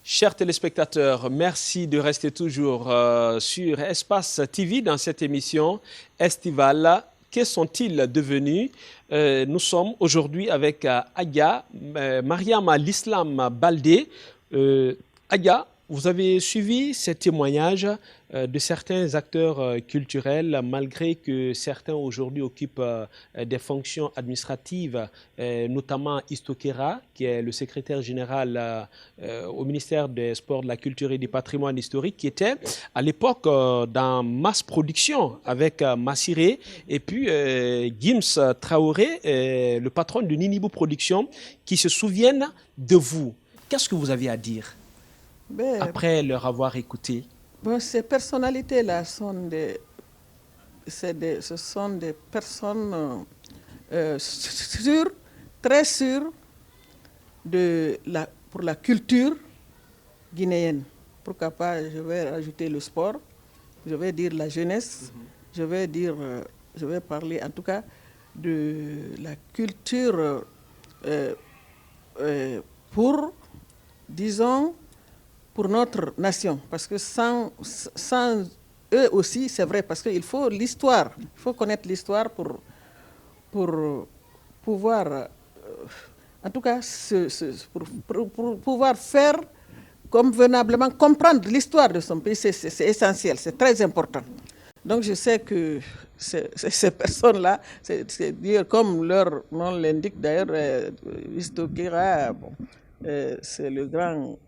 Chers téléspectateurs, merci de rester toujours sur Espace TV dans cette émission estivale. Que sont-ils devenus? Nous sommes aujourd'hui avec Adja Mariam l'Islam Baldé. Adja, vous avez suivi ces témoignages de certains acteurs culturels, malgré que certains aujourd'hui occupent des fonctions administratives, notamment Istokera, qui est le secrétaire général au ministère des Sports, de la Culture et du Patrimoine historique, qui était à l'époque dans Mass Production avec Massiré, et puis Gims Traoré, le patron de Ninibo Production, qui se souviennent de vous. Qu'est-ce que vous avez à dire après leur avoir écouté? Ces personnalités-là ce sont des personnes très sûres pour la culture guinéenne. Pourquoi pas, je vais rajouter le sport, je vais dire la jeunesse, je vais parler en tout cas de la culture pour notre nation, parce que sans eux aussi, c'est vrai, parce qu'il faut l'histoire, il faut connaître l'histoire pour pouvoir, en tout cas, pour pouvoir faire convenablement, comprendre l'histoire de son pays, c'est essentiel, c'est très important. Donc je sais que ces personnes-là, c'est dire comme leur nom l'indique d'ailleurs, Istokera, c'est le grand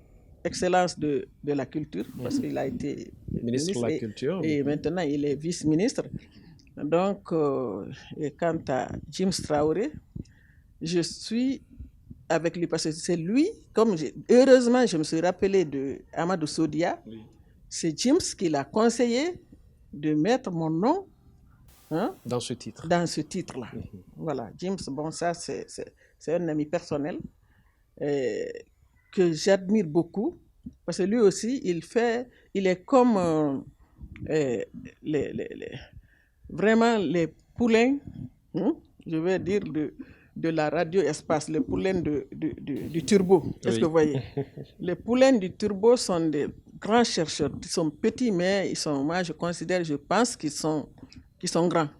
excellence de la culture, parce qu'il a été ministre de la Culture. Et maintenant il est vice-ministre. Donc, et quant à Gims Traoré, je suis avec lui, parce que c'est lui, heureusement je me suis rappelé de Amadou Sodia, c'est Gims qui l'a conseillé de mettre mon nom dans ce titre. Dans ce titre-là. Voilà, Gims, bon ça c'est un ami personnel. Que j'admire beaucoup, parce que lui aussi, il est comme vraiment les poulains, je vais dire, de la radio espace, les poulains du turbo. Est-ce que vous voyez? Les poulains du turbo sont des grands chercheurs. Ils sont petits, mais moi je pense qu'ils sont grands.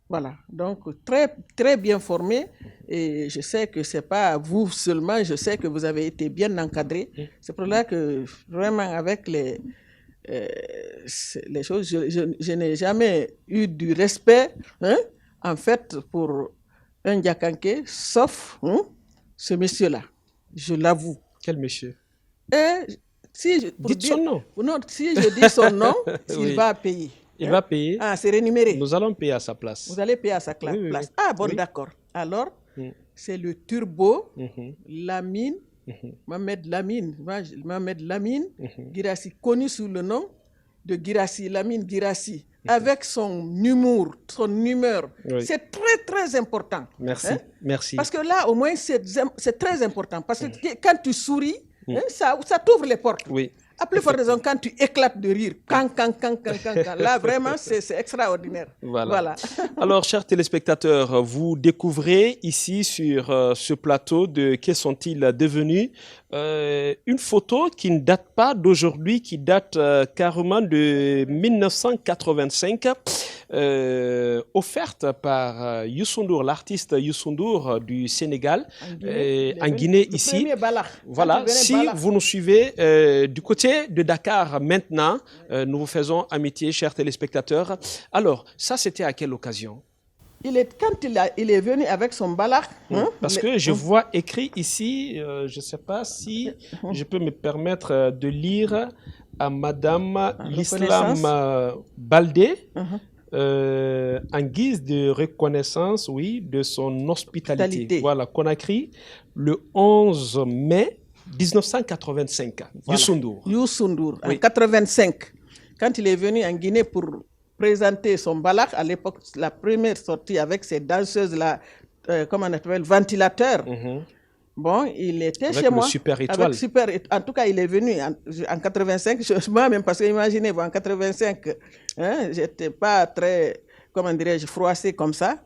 Voilà, donc très, très bien formés, et je sais que ce n'est pas vous seulement, je sais que vous avez été bien encadrés. C'est pour là que vraiment avec les choses, je n'ai jamais eu du respect, en fait, pour un Diakanké, sauf ce monsieur-là, je l'avoue. Quel monsieur? Dites son nom. Non, si je dis son nom, il va payer. Il va payer. Ah, c'est rémunéré. Nous allons payer à sa place. Vous allez payer à sa place. Oui. Ah, bon, d'accord. Alors, c'est le turbo, Lamine, Mohamed Lamine, Girassi, connu sous le nom de Girassi, Lamine Girassi, avec son humour, son humeur. C'est très, très important. Merci, merci. Parce que là, au moins, c'est très important. Parce que quand tu souris, ça t'ouvre les portes. Oui. À plus forte raison, quand tu éclates de rire, là vraiment c'est extraordinaire. Voilà. Alors, chers téléspectateurs, vous découvrez ici sur ce plateau de Que sont-ils devenus, une photo qui ne date pas d'aujourd'hui, qui date carrément de 1985, offerte par Youssou N'Dour, l'artiste Youssou N'Dour du Sénégal, en Guinée ici. Voilà, si vous nous suivez du côté de Dakar maintenant, nous vous faisons amitié, chers téléspectateurs. Alors, ça c'était à quelle occasion? Quand il est venu avec son balak. Parce que je vois écrit ici, je ne sais pas si je peux me permettre de lire à Madame l'Islam Baldé, en guise de reconnaissance, oui, de son hospitalité. Voilà, Conakry, le 11 mai 1985. Voilà. Youssou N'Dour, en 85. Quand il est venu en Guinée pour présenter son balak, à l'époque, la première sortie avec ces danseuses-là, comment on appelle, ventilateur. Bon, il était avec chez moi. Super Étoile. En tout cas, il est venu en 85. Moi-même, parce que imaginez-vous, en 85, j'étais pas très, comment dirais-je, froissé comme ça.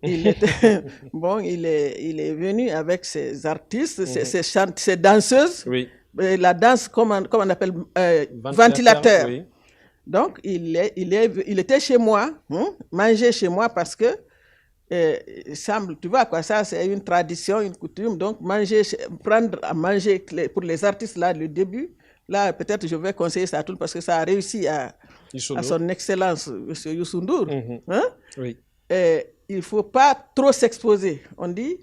Il est venu avec ses artistes, ses danseuses. Oui. la danse, comme on appelle, ventilateur. Oui. Donc, il était chez moi, manger chez moi parce que, semble, tu vois quoi, ça c'est une tradition, une coutume. Donc, prendre à manger pour les artistes, là, le début, là, peut-être je vais conseiller ça à tout parce que ça a réussi à son excellence, M. Youssou N'Dour. Oui. Il ne faut pas trop s'exposer. On dit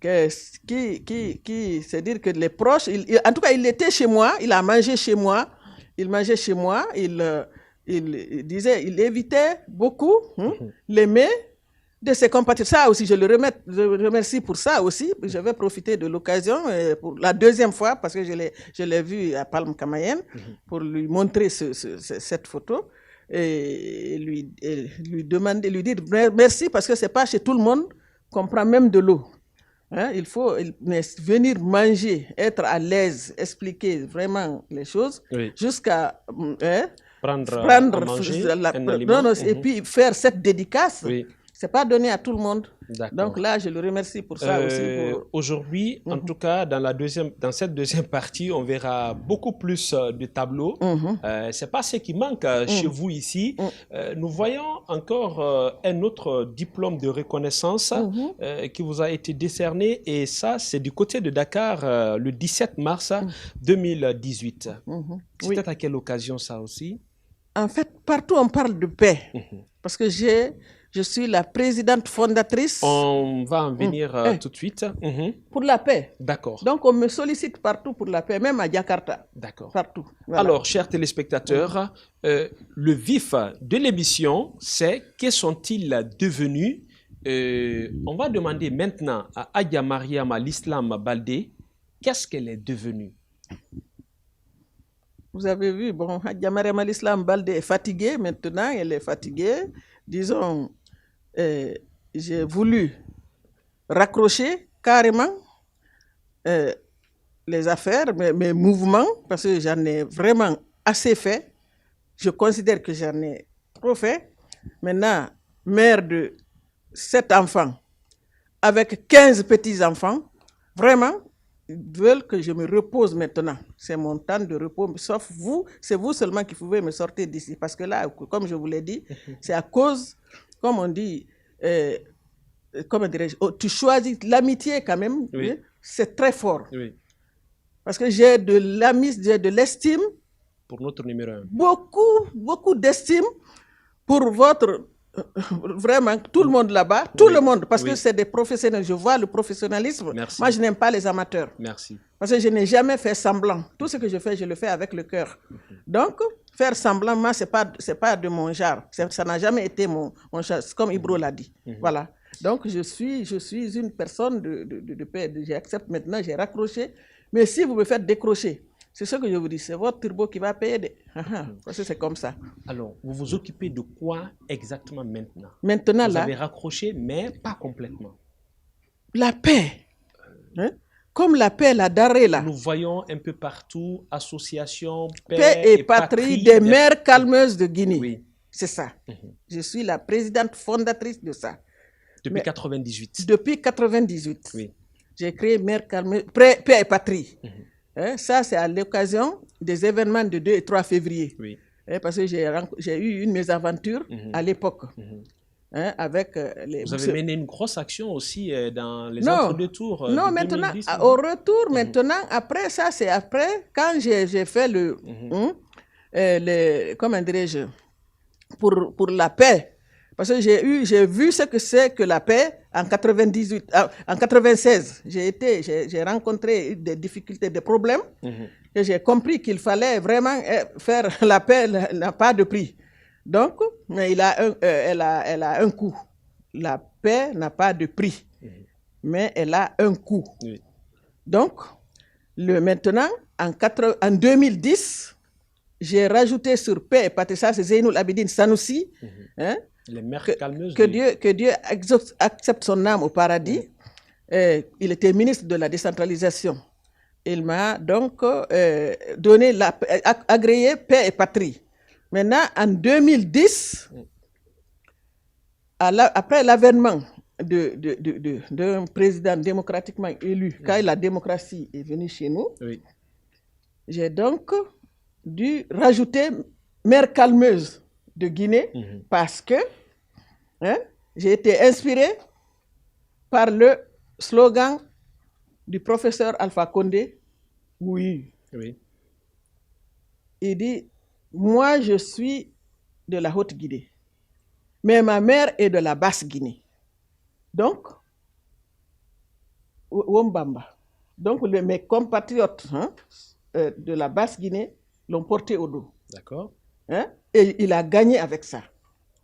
que c'est-à-dire que les proches, en tout cas, il était chez moi, il a mangé chez moi. Il mangeait chez moi, il évitait beaucoup les mets de ses compatriotes. Ça aussi, je le remercie pour ça aussi. Je vais profiter de l'occasion pour la deuxième fois, parce que je l'ai vu à Palme Kamayenne, pour lui montrer cette photo et lui dire merci, parce que ce n'est pas chez tout le monde qu'on prend même de l'eau. Il faut venir manger, être à l'aise, expliquer vraiment les choses, jusqu'à prendre à manger un aliment. Et puis faire cette dédicace. Ce n'est pas donné à tout le monde. Donc là, je le remercie pour ça aussi. Aujourd'hui, en tout cas, dans cette deuxième partie, on verra beaucoup plus de tableaux. Ce n'est pas ce qui manque chez vous ici. Nous voyons encore un autre diplôme de reconnaissance qui vous a été décerné. Et ça, c'est du côté de Dakar, le 17 mars 2018. C'était à quelle occasion ça aussi? En fait, partout on parle de paix. Parce que je suis la présidente fondatrice. On va en venir tout de suite. Pour la paix. D'accord. Donc, on me sollicite partout pour la paix, même à Jakarta. D'accord. Partout. Voilà. Alors, chers téléspectateurs, le vif de l'émission, c'est que sont-ils devenus? On va demander maintenant à Adja Mariama l'Islam Baldé, qu'est-ce qu'elle est devenue? Vous avez vu, bon, Adja Mariama l'Islam Baldé est fatiguée maintenant, elle est fatiguée. Disons, j'ai voulu raccrocher carrément les affaires, mes mouvements, parce que j'en ai vraiment assez fait. Je considère que j'en ai trop fait. Maintenant, mère de 7 enfants, avec 15 petits-enfants, vraiment, ils veulent que je me repose maintenant. C'est mon temps de repos, sauf vous, c'est vous seulement qui pouvez me sortir d'ici. Parce que là, comme je vous l'ai dit, c'est à cause, comme on dit, comment dirais-je, tu choisis l'amitié quand même, c'est très fort. Parce que j'ai de l'estime. Pour notre numéro 1. Beaucoup d'estime pour votre... Vraiment, tout le monde là-bas, tout le monde, parce que c'est des professionnels. Je vois le professionnalisme. Merci. Moi, je n'aime pas les amateurs. Merci. Parce que je n'ai jamais fait semblant. Tout ce que je fais, je le fais avec le cœur. Donc, faire semblant, moi, c'est pas de mon genre. Ça n'a jamais été mon genre, comme Ibro l'a dit. Voilà. Donc, je suis une personne de paix. J'accepte maintenant, j'ai raccroché. Mais si vous me faites décrocher, c'est ce que je vous dis, c'est votre turbo qui va payer. Parce que c'est comme ça. Alors, vous vous occupez de quoi exactement maintenant? Maintenant, vous avez raccroché, mais pas complètement. La paix. Comme la paix, la daré là. Nous voyons un peu partout association, paix et patrie des mères calmeuses de Guinée. Oui. C'est ça. Je suis la présidente fondatrice de ça. Depuis 98. Depuis 98. Oui. J'ai créé Mère calmeuse, paix et patrie. Ça, c'est à l'occasion des événements de 2 et 3 février. Oui. Parce que j'ai eu une mésaventure à l'époque. Avec vous avez mené une grosse action aussi dans les entre-deux tours. Non, maintenant, au retour, maintenant, après, ça, c'est après, quand j'ai fait comment dirais-je, pour la paix. Parce que j'ai vu ce que c'est que la paix en 98, en 96. J'ai rencontré des difficultés, des problèmes. Et j'ai compris qu'il fallait vraiment faire la paix, n'a pas de prix. Donc, mais elle a un coût. La paix n'a pas de prix, mais elle a un coût. Oui. Donc, maintenant, en 2010, j'ai rajouté sur paix et patrie, ça c'est Zeynoul Abidine Sanoussi, les mères calmeuses. Que Dieu accepte son âme au paradis. Il était ministre de la décentralisation. Il m'a donc agréé paix et patrie. Maintenant, en 2010, après l'avènement d'un président démocratiquement élu, quand la démocratie est venue chez nous, j'ai donc dû rajouter Mère calmeuse de Guinée parce que j'ai été inspirée par le slogan du professeur Alpha Condé. Oui. Il dit, moi je suis de la Haute-Guinée, mais ma mère est de la Basse-Guinée. Donc, Wombamba. Donc, mes compatriotes de la Basse-Guinée l'ont porté au dos. D'accord. Et il a gagné avec ça,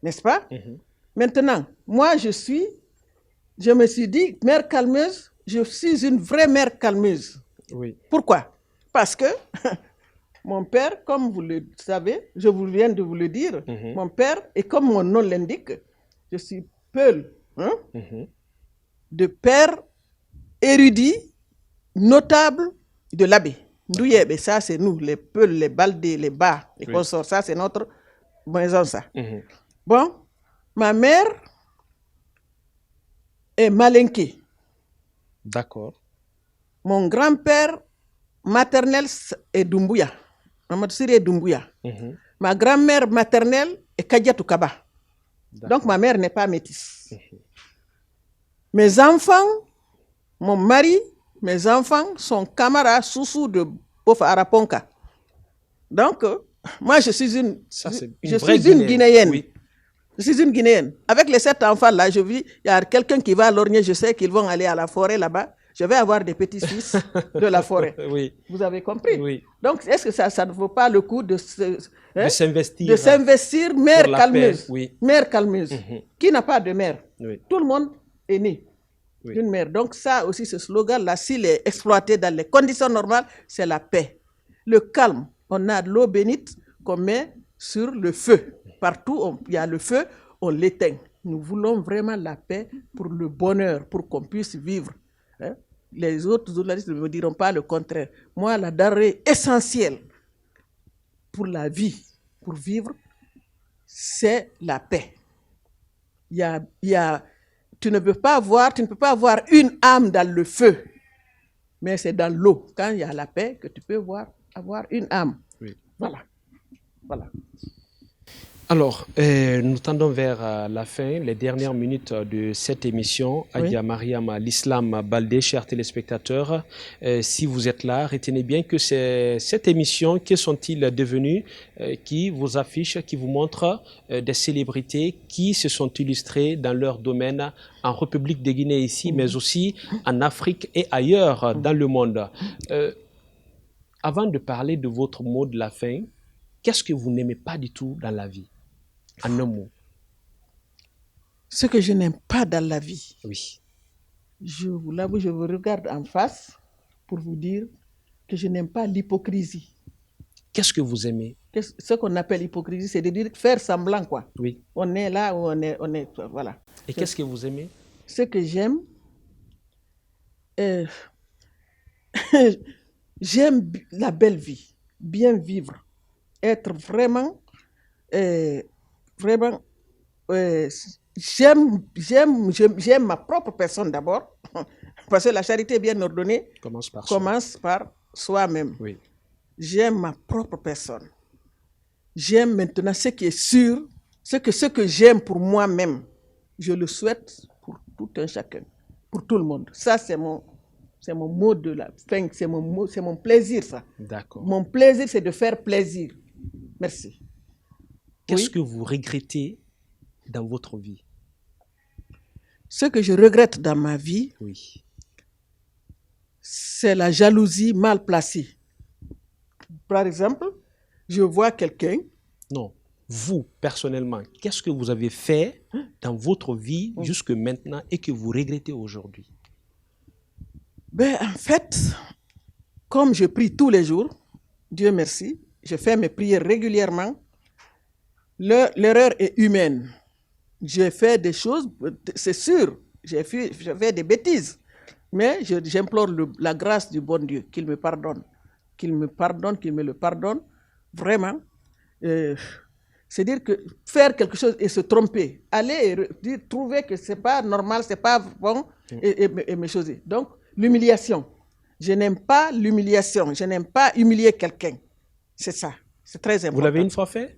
n'est-ce pas? Maintenant, moi, je me suis dit, mère calmeuse, je suis une vraie mère calmeuse. Oui. Pourquoi? Parce que mon père, comme vous le savez, je viens de vous le dire, mon père, et comme mon nom l'indique, je suis Peul, de père érudit, notable de l'abbé. Ndouyebe, ça c'est nous, les Peuls, les Baldés, les Bas, les consorts, ça c'est notre maison, ça. Bon, ma mère est malinquée. D'accord. Mon grand-père maternel est Doumbouya. Mamadou Siri est Doumbouya. Ma grand-mère maternelle est Kadiatou Kaba. Donc ma mère n'est pas métisse. Mes enfants, mon mari, mes enfants sont camarades sous de Bofa Araponka. Donc, moi je suis une Guinéenne. Oui. Je suis une Guinéenne. Avec les 7 enfants-là, je vis, il y a quelqu'un qui va à Lorgné, je sais qu'ils vont aller à la forêt là-bas. Je vais avoir des petits-fils de la forêt. Oui. Vous avez compris? Oui. Donc, est-ce que ça ne vaut pas le coup de s'investir mère calmeuse, oui. Mère calmeuse, qui n'a pas de mère? Oui. Tout le monde est né d'une mère. Donc ça aussi, ce slogan-là, s'il est exploité dans les conditions normales, c'est la paix. Le calme. On a de l'eau bénite qu'on met sur le feu. Partout où il y a le feu, on l'éteint. Nous voulons vraiment la paix pour le bonheur, pour qu'on puisse vivre. Les autres journalistes ne me diront pas le contraire. Moi, la denrée essentielle pour la vie, pour vivre, c'est la paix. Tu ne peux pas avoir une âme dans le feu, mais c'est dans l'eau. Quand il y a la paix que tu peux avoir une âme. Oui. Voilà. Alors, nous tendons vers la fin, les dernières minutes de cette émission. Adia Mariam l'Islam Baldé, chers téléspectateurs, si vous êtes là, retenez bien que c'est cette émission, que sont-ils devenus, qui vous affiche, qui vous montre des célébrités qui se sont illustrées dans leur domaine en République de Guinée ici, mais aussi en Afrique et ailleurs dans le monde. Avant de parler de votre mot de la fin, qu'est-ce que vous n'aimez pas du tout dans la vie? En un mot. Ce que je n'aime pas dans la vie. Oui. Je vous regarde en face pour vous dire que je n'aime pas l'hypocrisie. Qu'est-ce que vous aimez? Ce qu'on appelle hypocrisie, c'est de dire faire semblant, quoi. Oui. On est là où on est voilà. Et qu'est-ce que vous aimez? Ce que j'aime, j'aime la belle vie, bien vivre, être vraiment j'aime ma propre personne d'abord, parce que la charité bien ordonnée commence par soi-même. Oui. J'aime ma propre personne. J'aime maintenant ce qui est sûr, ce que j'aime pour moi-même, je le souhaite pour tout un chacun, pour tout le monde. Ça, c'est mon mot de la fin, c'est mon plaisir, ça. D'accord. Mon plaisir, c'est de faire plaisir. Merci. Qu'est-ce que vous regrettez dans votre vie? Ce que je regrette dans ma vie, c'est la jalousie mal placée. Par exemple, je vois quelqu'un... Non, vous, personnellement, qu'est-ce que vous avez fait dans votre vie jusque maintenant et que vous regrettez aujourd'hui? En fait, comme je prie tous les jours, Dieu merci, je fais mes prières régulièrement. L'erreur est humaine. J'ai fait des choses, c'est sûr, j'ai fait des bêtises, mais j'implore la grâce du bon Dieu, qu'il me pardonne, qu'il me le pardonne, vraiment. C'est dire que faire quelque chose et se tromper, aller et trouver que c'est pas normal, c'est pas bon, et mes choses. Donc, l'humiliation. Je n'aime pas l'humiliation. Je n'aime pas humilier quelqu'un. C'est ça. C'est très important. Vous l'avez une fois fait?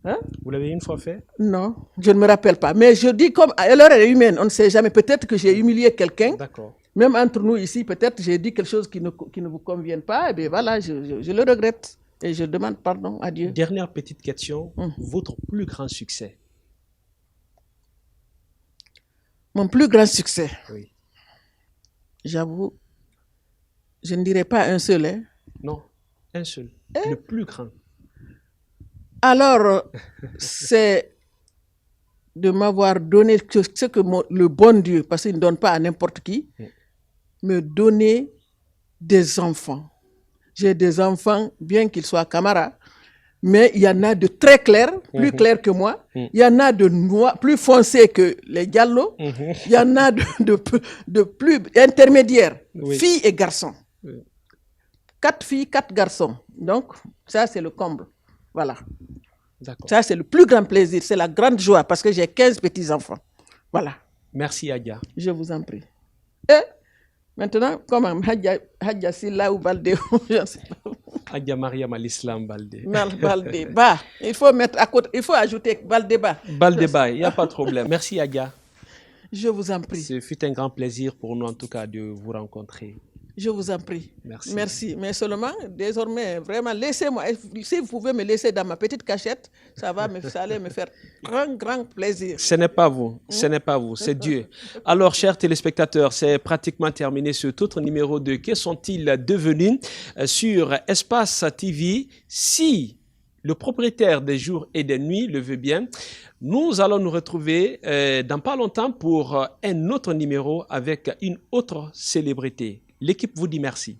Hein? Vous l'avez une fois fait? Non, je ne me rappelle pas. Mais je dis comme à l'heure est humaine, on ne sait jamais. Peut-être que j'ai humilié quelqu'un. D'accord. Même entre nous ici, peut-être j'ai dit quelque chose qui ne vous convient pas. Et bien voilà, je le regrette. Et je demande pardon à Dieu. Dernière petite question. Votre plus grand succès? Mon plus grand succès? Oui. J'avoue, je ne dirais pas un seul. Hein? Non, un seul. Le plus grand. Alors, c'est de m'avoir donné ce que le bon Dieu, parce qu'il ne donne pas à n'importe qui, me donner des enfants. J'ai des enfants, bien qu'ils soient camarades, mais il y en a de très clairs, plus clairs que moi. Il y en a de noirs, plus foncés que les diallos. Il y en a de plus intermédiaires, filles et garçons. 4 filles, 4 garçons. Donc, ça, c'est le comble. Voilà. Ça, c'est le plus grand plaisir. C'est la grande joie parce que j'ai 15 petits-enfants. Voilà. Merci, Adja. Je vous en prie. Et maintenant, comment Hadja Silla ou Balde, je ne sais pas. Adja Mariam Al-Islam Balde. Balde Ba. Il faut mettre à côté, il faut ajouter Balde Ba. Balde Ba, il n'y a pas de problème. Merci, Adja. Je vous en prie. Ce fut un grand plaisir pour nous, en tout cas, de vous rencontrer. Je vous en prie. Merci. Merci. Mais seulement, désormais, vraiment, laissez-moi. Si vous pouvez me laisser dans ma petite cachette, ça allait me faire grand plaisir. Ce n'est pas vous. Ce n'est pas vous. C'est Dieu. Alors, chers téléspectateurs, c'est pratiquement terminé ce autre numéro de Que sont-ils devenus sur Espace TV. Si le propriétaire des jours et des nuits le veut bien, nous allons nous retrouver dans pas longtemps pour un autre numéro avec une autre célébrité. L'équipe vous dit merci.